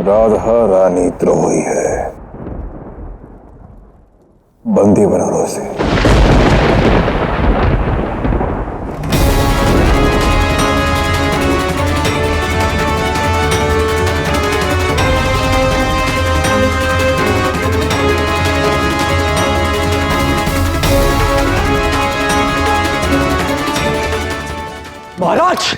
राधा रानी द्रोही है, बंदी बना लो उसे। महाराज,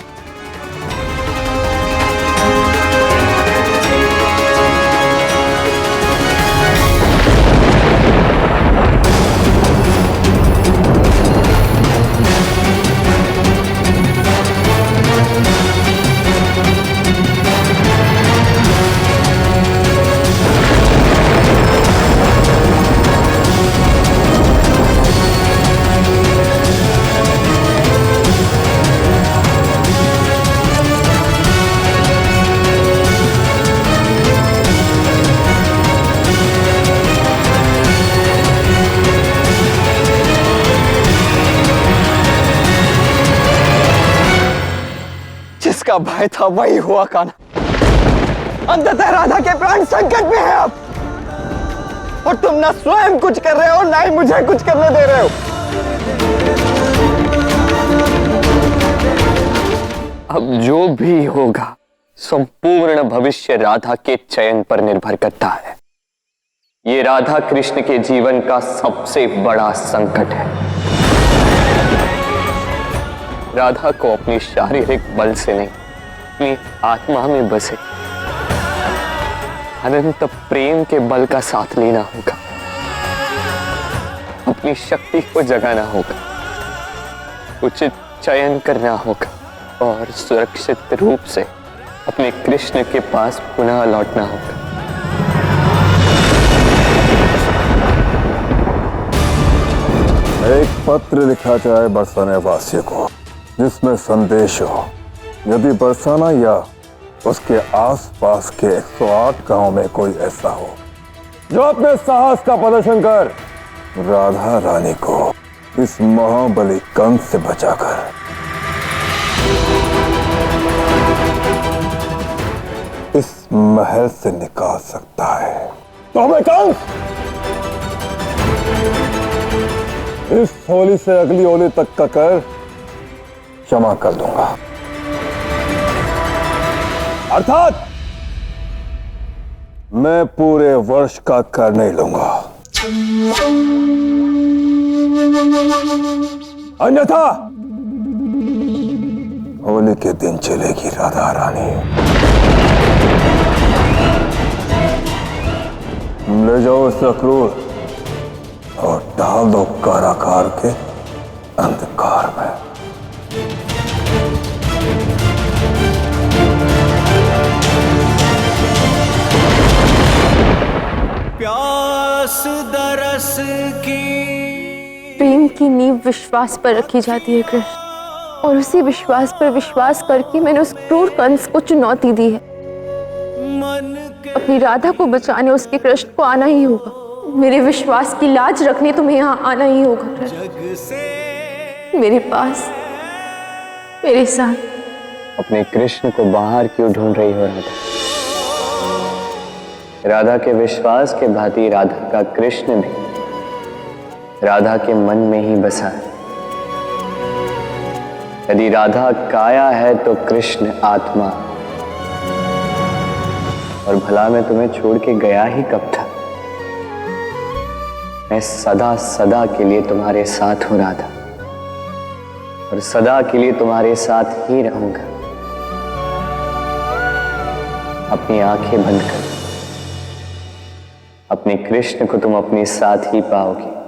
जिसका भय था वही हुआ कान्हा। अंततः राधा के प्राण संकट में है अब, और तुम ना स्वयं कुछ कर रहे हो, ना ही मुझे कुछ करने दे रहे हो। अब जो भी होगा संपूर्ण भविष्य राधा के चयन पर निर्भर करता है। ये राधा कृष्ण के जीवन का सबसे बड़ा संकट है। राधा को अपनी शारीरिक बल से नहीं, अपनी आत्मा में बसे अनंत प्रेम के बल का साथ लेना होगा। अपनी शक्ति को जगाना होगा, उचित चयन करना होगा और सुरक्षित रूप से अपने कृष्ण के पास पुनः लौटना होगा। एक पत्र लिखा जाए बरसाने वासियों को, जिसमें संदेश हो, यदि बरसाना या उसके आसपास के 108 गांव में कोई ऐसा हो जो अपने साहस का प्रदर्शन कर राधा रानी को इस महाबली कंस से बचाकर इस महल से निकाल सकता है, तो हमें कंस इस होली से अगली होली तक का कर क्षमा कर दूंगा। अर्थात मैं पूरे वर्ष का कर नहीं लूंगा, अन्यथा होली के दिन चलेगी राधा रानी। ले जाओ इस अक्रूर और डाल दो कारागार के अंधकार में। प्यास दरस की प्रेम की नींव विश्वास पर रखी जाती है कृष्ण, और उसी विश्वास पर विश्वास करके मैंने उस क्रूर कंस को चुनौती दी है। अपनी राधा को बचाने उसके कृष्ण को आना ही होगा। मेरे विश्वास की लाज रखने तुम्हें यहाँ आना ही होगा कृष्ण, मेरे पास, मेरे साथ। अपने कृष्ण को बाहर क्यों ढूंढ रही हो राधा? राधा के विश्वास के भांति राधा का कृष्ण भी राधा के मन में ही बसा है। यदि राधा काया है तो कृष्ण आत्मा, और भला मैं तुम्हें छोड़ के गया ही कब था? मैं सदा सदा के लिए तुम्हारे साथ हूं राधा, और सदा के लिए तुम्हारे साथ ही रहूंगा। अपनी आंखें बंद कर, अपने कृष्ण को तुम अपने साथ ही पाओगे।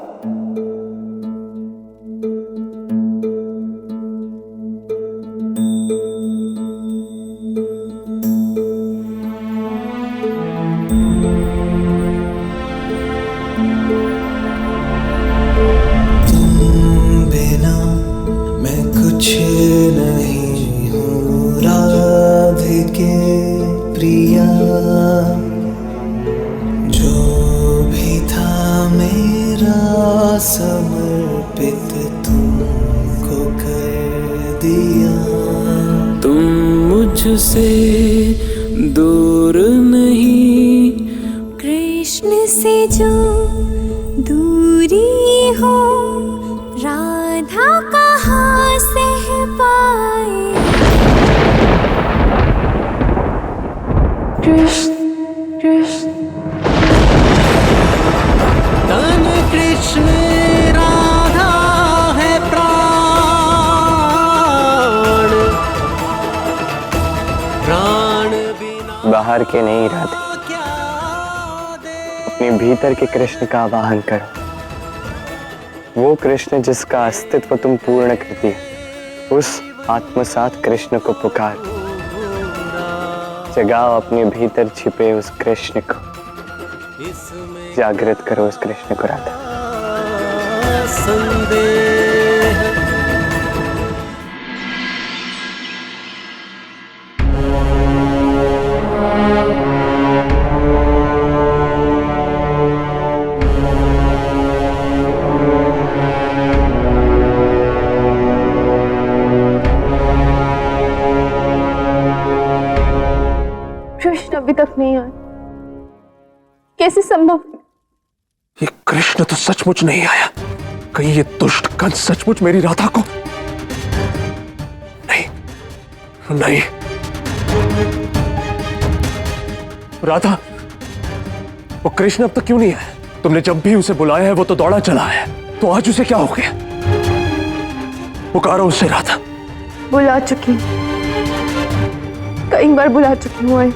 समर्पित तुमको कर दिया। तुम मुझसे दूर नहीं से जो दूरी हो, राधा कहाँ सह पाए। कृष्ण कृष्ण तन कृष्ण राधा है प्राण, प्राण बिना बाहर के नहीं राधे, अपने भीतर के कृष्ण का आवाहन करो। वो कृष्ण जिसका अस्तित्व तुम पूर्ण करती है, उस आत्मसात कृष्ण को पुकार। जगाओ अपने भीतर छिपे उस कृष्ण को, जागृत करो उस कृष्ण को राधा। संदेह कृष्ण अभी तक नहीं आए, कैसे संभव? ये कृष्ण तो सचमुच नहीं आया। कहीं ये दुष्ट कंस सचमुच मेरी राधा को? नहीं नहीं, राधा, वो कृष्ण अब तक क्यों नहीं आया? तुमने जब भी उसे बुलाया है वो तो दौड़ा चला है, तो आज उसे क्या हो गया? पुकारो उसे राधा। बुला चुकी, कई बार बुला चुकी हूँ,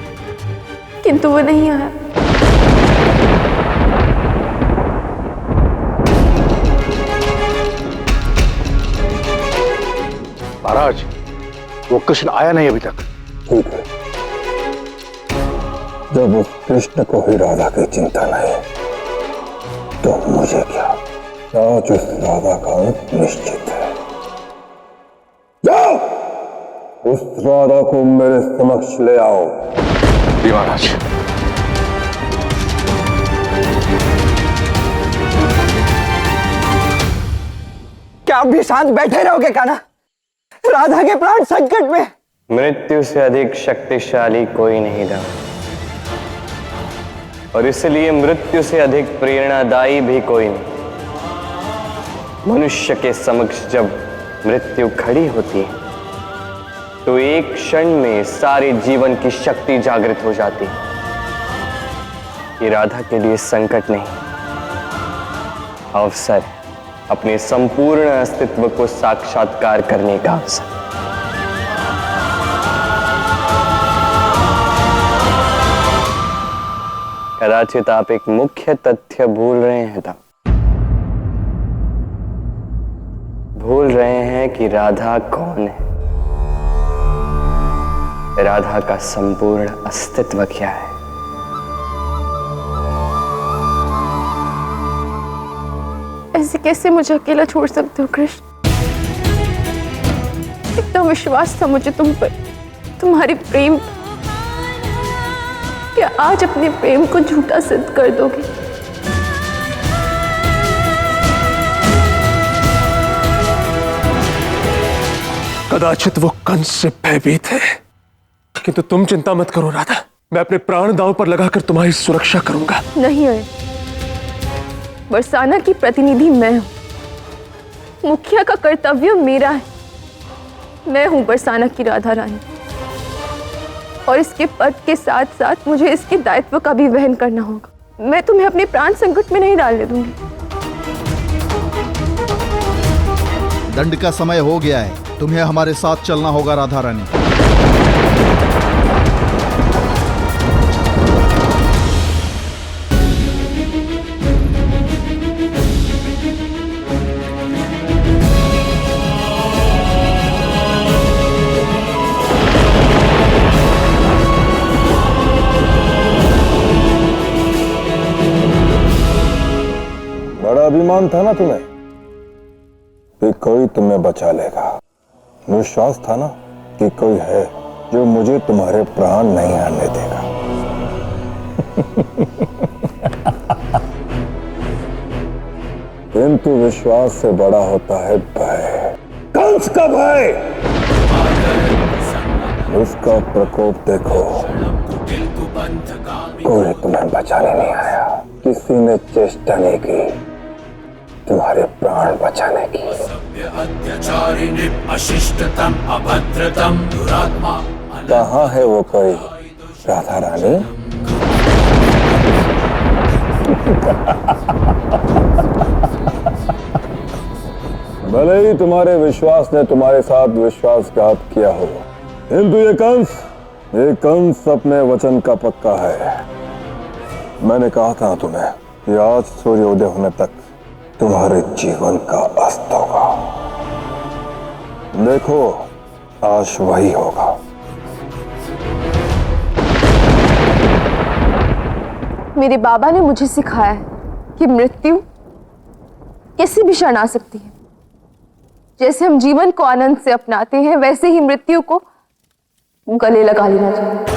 किंतु वो नहीं आया। महाराज, वो कृष्ण आया नहीं अभी तक। ठीक है, जब उस कृष्ण को ही राधा की चिंता नहीं, तो मुझे क्या? आज उस राधा का अंत निश्चित है। जाओ, उस राधा को मेरे समक्ष ले आओ। जी महाराज। क्या आप भी शांत बैठे रहोगे कान्हा? राधा के प्राण संकट में। मृत्यु से अधिक शक्तिशाली कोई नहीं था, और इसलिए मृत्यु से अधिक प्रेरणादायी भी कोई नहीं। मनुष्य के समक्ष जब मृत्यु खड़ी होती है, तो एक क्षण में सारे जीवन की शक्ति जागृत हो जाती है। ये राधा के लिए संकट नहीं, अवसर, अपने संपूर्ण अस्तित्व को साक्षात्कार करने का अवसर। कदाचित आप एक मुख्य तथ्य भूल रहे हैं तब। भूल रहे हैं कि राधा कौन है, राधा का संपूर्ण अस्तित्व क्या है। ऐसे कैसे मुझे अकेला छोड़ सकते हो कृष्ण? इतना विश्वास था मुझे तुम पर, तुम्हारे प्रेम। क्या आज अपने प्रेम को झूठा सिद्ध कर दोगे? कदाचित वो कंस से भयभीत है, किंतु तुम चिंता मत करो राधा, मैं अपने प्राण दांव पर लगाकर तुम्हारी सुरक्षा करूंगा। नहीं है, बरसाना की प्रतिनिधि मैं हूं, मुखिया का कर्तव्य मेरा है। मैं हूं बरसाना की राधा रानी, और इसके पद के साथ साथ मुझे इसके दायित्व का भी वहन करना होगा। मैं तुम्हें अपने प्राण संकट में नहीं डालने दूंगी। दंड का समय हो गया है, तुम्हें हमारे साथ चलना होगा राधा रानी। बड़ा अभिमान था ना तुम्हें कि कोई तुम्हें बचा लेगा। विश्वास था ना कि कोई है जो मुझे तुम्हारे प्राण नहीं आने देगा। किंतु विश्वास से बड़ा होता है भय, कंस का भय। उसका प्रकोप देखो, कोई तुम्हें बचाने नहीं आया। किसी ने चेष्टा नहीं की तुम्हारे प्राण बचाने की। अत्याचारिणी अशिष्टतम अभद्रतम दुरात्मा। कहाँ है वो कोई राधा रानी? भले ही तुम्हारे विश्वास ने तुम्हारे साथ विश्वासघात किया हो, किंतु ये कंस अपने वचन का पक्का है। मैंने कहा था तुम्हें कि आज सूर्योदय होने तक तुम्हारे जीवन का अस्त होगा। देखो आज वही होगा। मेरे बाबा ने मुझे सिखाया है कि मृत्यु किसी भी क्षण आ सकती है। जैसे हम जीवन को आनंद से अपनाते हैं, वैसे ही मृत्यु को गले लगा लेना चाहिए।